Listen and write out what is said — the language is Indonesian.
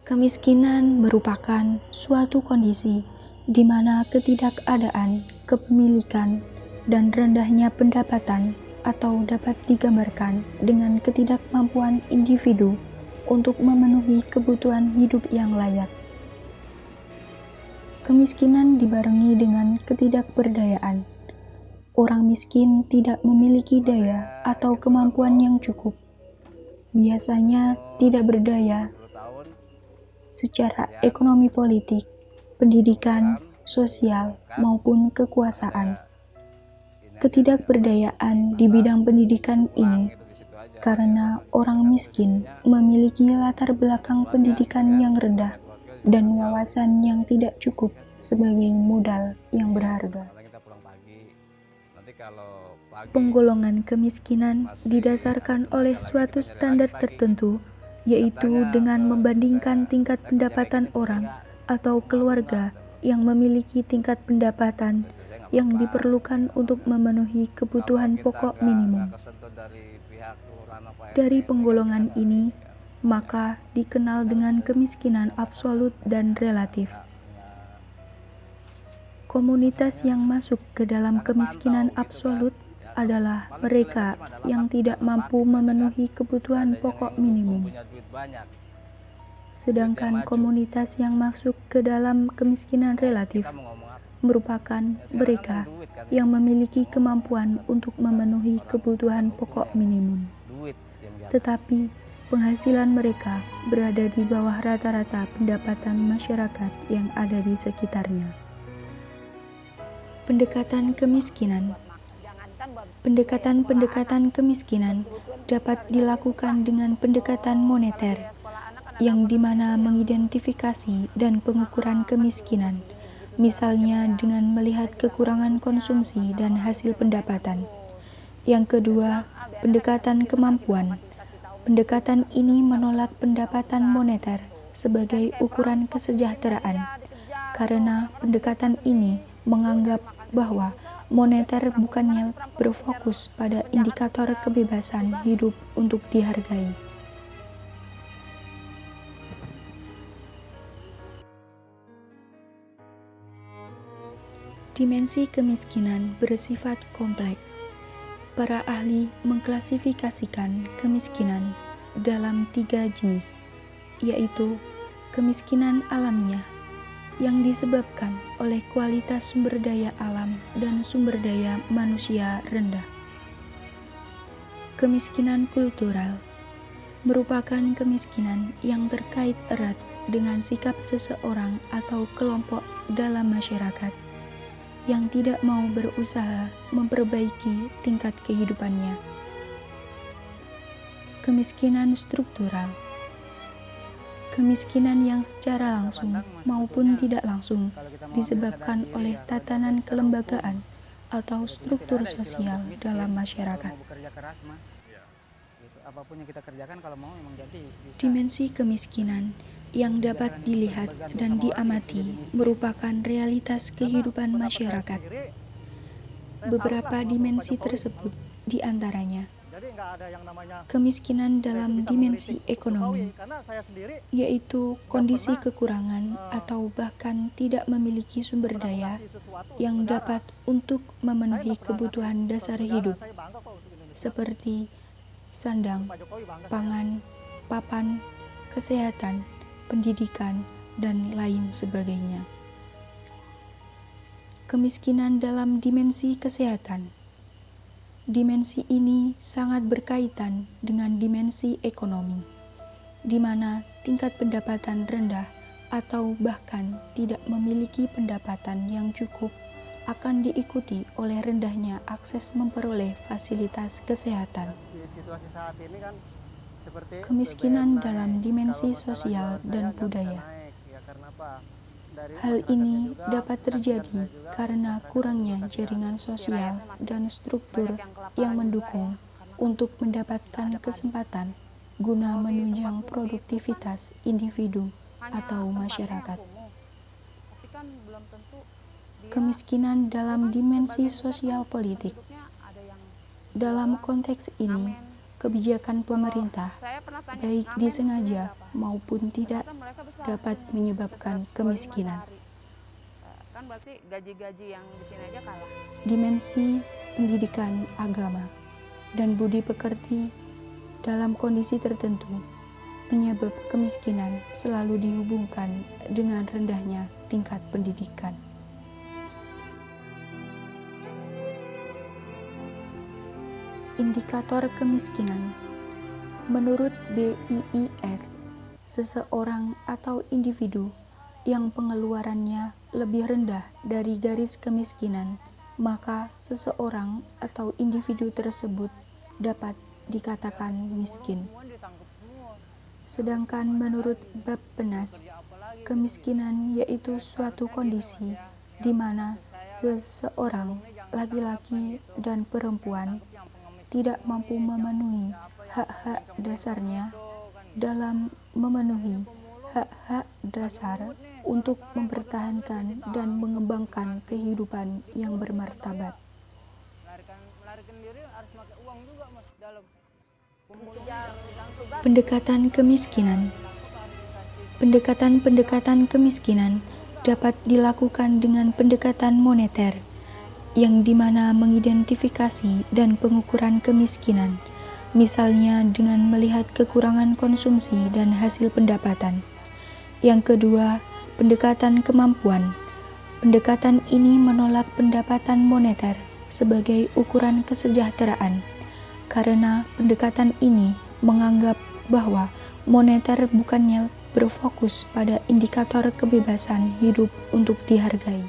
Kemiskinan merupakan suatu kondisi di mana ketidakadaan kepemilikan dan rendahnya pendapatan atau dapat digambarkan dengan ketidakmampuan individu untuk memenuhi kebutuhan hidup yang layak. Kemiskinan dibarengi dengan ketidakberdayaan. Orang miskin tidak memiliki daya atau kemampuan yang cukup. Biasanya tidak berdaya secara ekonomi, politik, pendidikan, sosial, maupun kekuasaan. Ketidakberdayaan di bidang pendidikan ini karena orang miskin memiliki latar belakang pendidikan yang rendah dan wawasan yang tidak cukup sebagai modal yang berharga. Penggolongan kemiskinan didasarkan oleh suatu standar tertentu, yaitu dengan membandingkan tingkat pendapatan orang atau keluarga yang memiliki tingkat pendapatan yang diperlukan untuk memenuhi kebutuhan pokok minimum. Dari penggolongan ini, maka dikenal dengan kemiskinan absolut dan relatif. Komunitas yang masuk ke dalam kemiskinan absolut adalah mereka yang tidak mampu memenuhi kebutuhan pokok minimum. Sedangkan komunitas yang masuk ke dalam kemiskinan relatif merupakan mereka yang memiliki kemampuan untuk memenuhi kebutuhan pokok minimum. Tetapi penghasilan mereka berada di bawah rata-rata pendapatan masyarakat yang ada di sekitarnya. Pendekatan kemiskinan. Pendekatan kemiskinan dapat dilakukan dengan pendekatan moneter, yang dimana mengidentifikasi dan pengukuran kemiskinan, misalnya dengan melihat kekurangan konsumsi dan hasil pendapatan. Yang kedua, pendekatan kemampuan. Pendekatan ini menolak pendapatan moneter sebagai ukuran kesejahteraan, karena pendekatan ini menganggap bahwa moneter bukannya berfokus pada indikator kebebasan hidup untuk dihargai. Dimensi kemiskinan bersifat kompleks. Para ahli mengklasifikasikan kemiskinan dalam 3 jenis, yaitu kemiskinan alamiah, yang disebabkan oleh kualitas sumber daya alam dan sumber daya manusia rendah. Kemiskinan kultural merupakan kemiskinan yang terkait erat dengan sikap seseorang atau kelompok dalam masyarakat yang tidak mau berusaha memperbaiki tingkat kehidupannya. Kemiskinan struktural, kemiskinan yang secara langsung maupun tidak langsung disebabkan oleh tatanan kelembagaan atau struktur sosial dalam masyarakat. Dimensi kemiskinan yang dapat dilihat dan diamati merupakan realitas kehidupan masyarakat. Beberapa dimensi tersebut diantaranya kemiskinan dalam dimensi ekonomi, yaitu kondisi kekurangan atau bahkan tidak memiliki sumber daya yang dapat untuk memenuhi kebutuhan dasar hidup, seperti sandang, pangan, papan, kesehatan, pendidikan, dan lain sebagainya. Kemiskinan dalam dimensi kesehatan. Dimensi ini sangat berkaitan dengan dimensi ekonomi, di mana tingkat pendapatan rendah atau bahkan tidak memiliki pendapatan yang cukup akan diikuti oleh rendahnya akses memperoleh fasilitas kesehatan. Kemiskinan dalam dimensi sosial dan budaya. Hal ini dapat terjadi karena kurangnya jaringan sosial dan struktur yang mendukung untuk mendapatkan kesempatan guna menunjang produktivitas individu atau masyarakat. Kemiskinan dalam dimensi sosial politik. Dalam konteks ini, kebijakan pemerintah, baik disengaja maupun tidak, dapat menyebabkan kemiskinan. Kan berarti gaji-gaji yang di sini aja kalah. Dimensi pendidikan agama dan budi pekerti dalam kondisi tertentu penyebab kemiskinan selalu dihubungkan dengan rendahnya tingkat pendidikan. Indikator kemiskinan. Menurut BIIS, seseorang atau individu yang pengeluarannya lebih rendah dari garis kemiskinan, maka seseorang atau individu tersebut dapat dikatakan miskin. Sedangkan menurut Bappenas, kemiskinan yaitu suatu kondisi di mana seseorang, laki-laki dan perempuan, tidak mampu memenuhi hak-hak dasarnya dalam memenuhi hak-hak dasar untuk mempertahankan dan mengembangkan kehidupan yang bermartabat. Pendekatan kemiskinan. Pendekatan kemiskinan dapat dilakukan dengan pendekatan moneter, yang dimana mengidentifikasi dan pengukuran kemiskinan, misalnya dengan melihat kekurangan konsumsi dan hasil pendapatan. Yang kedua, pendekatan kemampuan. Pendekatan ini menolak pendapatan moneter sebagai ukuran kesejahteraan, karena pendekatan ini menganggap bahwa moneter bukannya berfokus pada indikator kebebasan hidup untuk dihargai.